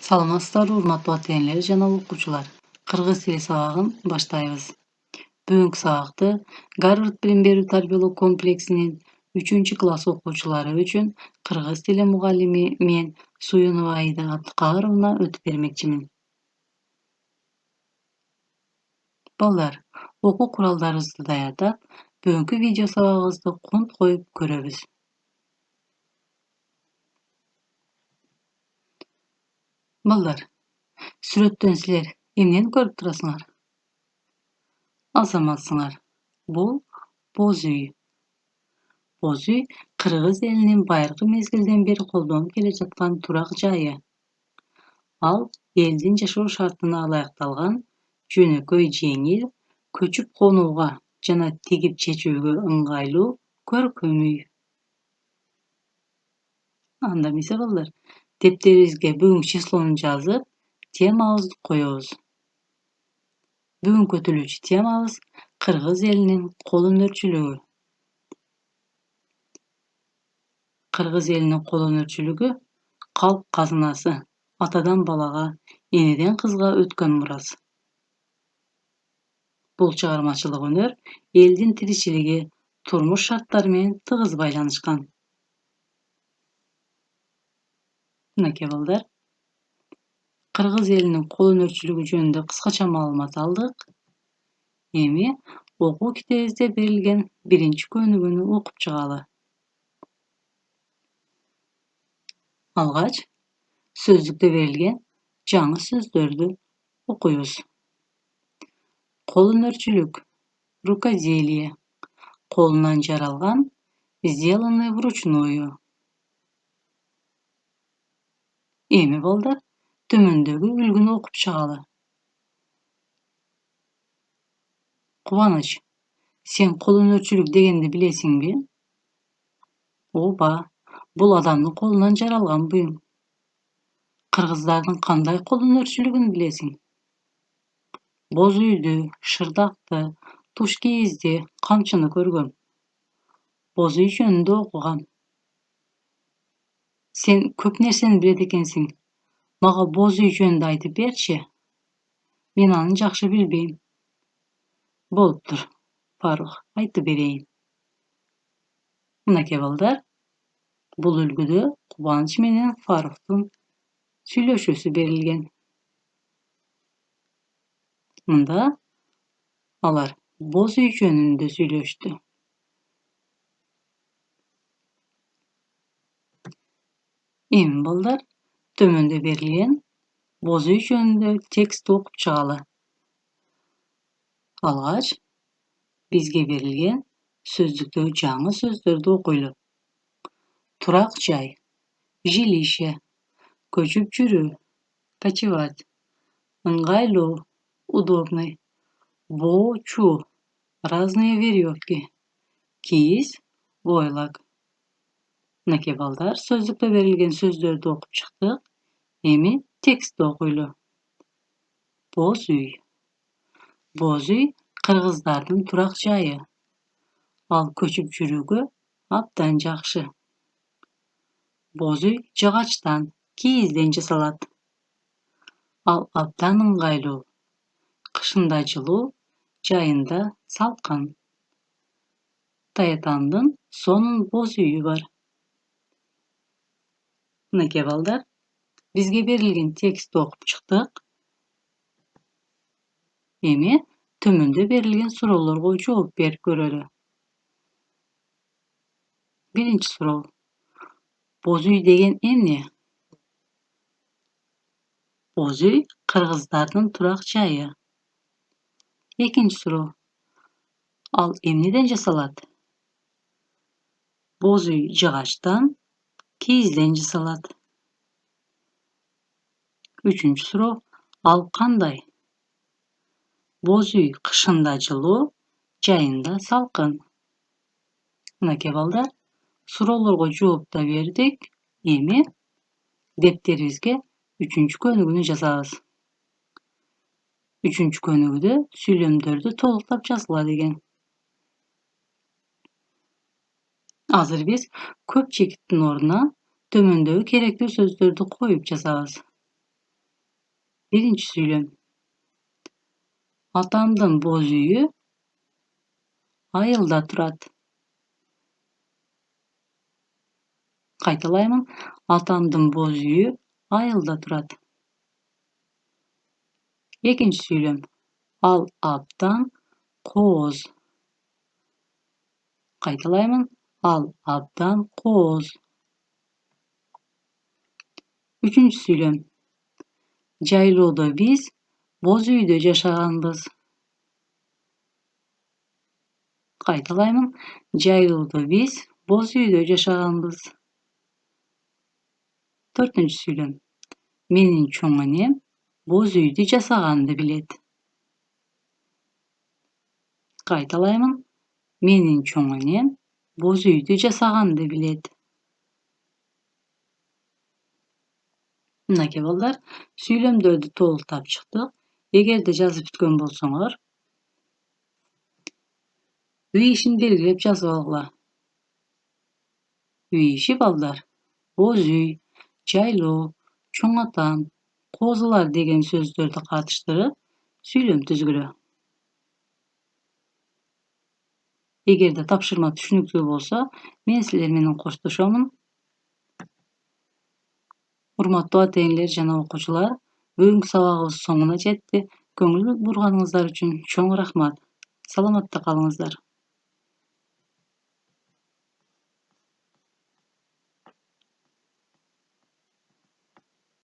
Саламатсыздарбы, урматтуу ата-энелер жана окуучулар. Кыргыз тили сабагын баштайбыз. Бүгүнкү сабакты Гарвард билим берүү тарбиялоо комплексинин 3-класс окуучулары үчүн кыргыз тили мугаллими мен Суюнова Аида Абдыкаыровна өтүп бермекчимин. Балдар, окуу куралдарыбызды даярдап, бүгүнкү видео сабагыбызды конт коюп көрөбүз. Балдар, сүрөттөн силер эмнени көрүп турасыңар? Азаматсыңар. Бул боз үй. Боз үй кыргыз элинин байыркы мезгилден бери колдонуп келе жаткан турак жайы. Ал элдин жашоо шартына ылайыкталган, жөнөкөй, жеңил, көчүп конууга жана тигип чечүүгө ыңгайлуу көркөм үй. Анда эмесе балдар, дептерибизге бүгүнкү числону жазып, темабызды коебуз. Бүгүн көтөрүлүүчү темабыз кыргыз элинин кол өнөрчүлүгү. Кыргыз элинин кол өнөрчүлүгү калк казынасы, атадан балага, энеден кызга өткөн мурас. Бул чыгармачылык өнөр элдин тиричилиги, турмуш шарттары менен тыгыз байланышкан. Мынакей балдар, кыргыз элинин кол өнөрчүлүгү жөнүндө кыскача маалымат алдык. Эми окуу китебибизде берилген биринчи көнүгүүнү окуп чыгалы. Алгач, сөздүктө берилген жаңы сөздөрдү окуйбуз. Кол өнөрчүлүк, рукоделие, колунан жаралган, сделанный вручную. Эми балдар, төмөндөгү үлгүнү окуп чыгалы. Кубаныч, сен кол өнөрчүлүк дегенди билесиңби? Ооба, бул адамдын колунан жаралган буюм. Кыргыздардын кандай кол өнөрчүлүгүн билесиң? Боз үйдү, шырдакты, туш кийизди, камчыны көргөм. Боз үй жөнүндө окугам. Сен көп нерсени билет экенсиң. Мага боз үй жөнүндө айтып берчи. Мен аны жакшы билбейм. Болуптур, Фарух, айтып берейин. Мынакей балдар, бул үлгүдө Кубаныч менен Фарухтун сүйлөшүүсү берилген. Мында алар боз үй жөнүндө сүйлөштү. Эми балдар, төмөндө берилген боз үй жөнүндө текстти окуп чыгалы. Алгач, бизге берилген сөздүктөгү жаңы сөздөрдү окуйлу. Турак жай, жилище, көчүп жүрүү, кочевать, ыңгайлуу, удобный, боо, чуу, разные веревки, кийиз, войлок. Мынакей балдар, сөздүктө берилген сөздөрдү окуп чыктык. Эми текстти окуйлу. Боз үй. Боз үй кыргыздардын турак жайы. Ал көчүп жүрүүгө абдан жакшы. Боз үй жагачтан, кийизден жасалат. Ал абдан ыңгайлуу. Кышында жылуу, жайында салкын. Таятандын сонун боз үйү бар. Мынакей балдар, бизге берилген текстти окуп чыктык. Эми төмөндө берилген суроолорго жооп берип көрөлү. Биринчи суроо. Боз үй деген эмне? Боз үй кыргыздардын турак жайы. Экинчи суроо. Ал эмнеден жасалат? Боз үй жагачтан, кийизден жасалат. Үчүнчү суроо. Ал кандай? Боз үй кышында жылуу, жайында салкын. Мынакей балдар, суроолорго жооп да бердик. Эми дептерибизге 3-көнүгүүнү жазабыз. 3-көнүгүүдө сүйлөмдөрдү толуктап жазгыла деген. Азыр биз көп чекиттин ордуна төмөндөгү керектүү сөздөрдү коюп жазабыз. Birinci söylem. Atamdın boz үйü ayılda turat. Qaytalayman. Atamdın boz үйü ayılda turat. Ekinci söylem. Al abdan qoz. Qaytalayman. Al abdan qoz. Üçüncü söylem. Jayloda biz boz үйdө жашаганбыз. Qaytalayman. Jayloda biz boz үйdө жашаганбыз. Dördüncü söylem. Menin çoň enem boz үйdü jasagandy bilet. Qaytalayman. Menin çoň enem boz үйdü jasagandy bilet. Mınaki ballar, süýlemlerdi toltap çykdyk. Egerde jazyp bitken bolsaňar, üý işini belgilep jazyp algıla. Üý işi ballar, boz üý, jaýlo, çoň atam, kozular degen sözlerdi gatyşdyryp süýlem tüzgüle. Egerde tapşyrma түшүнүктүү bolsa, men sizler menen koşdoşamyn. Urmatly ata-eneler jana okuwçylar, bugünkü sabagybız soňuna jetdi. Köňül burganyňyzlar üçin çoň rahmat. Salamatda kalyňyzlar.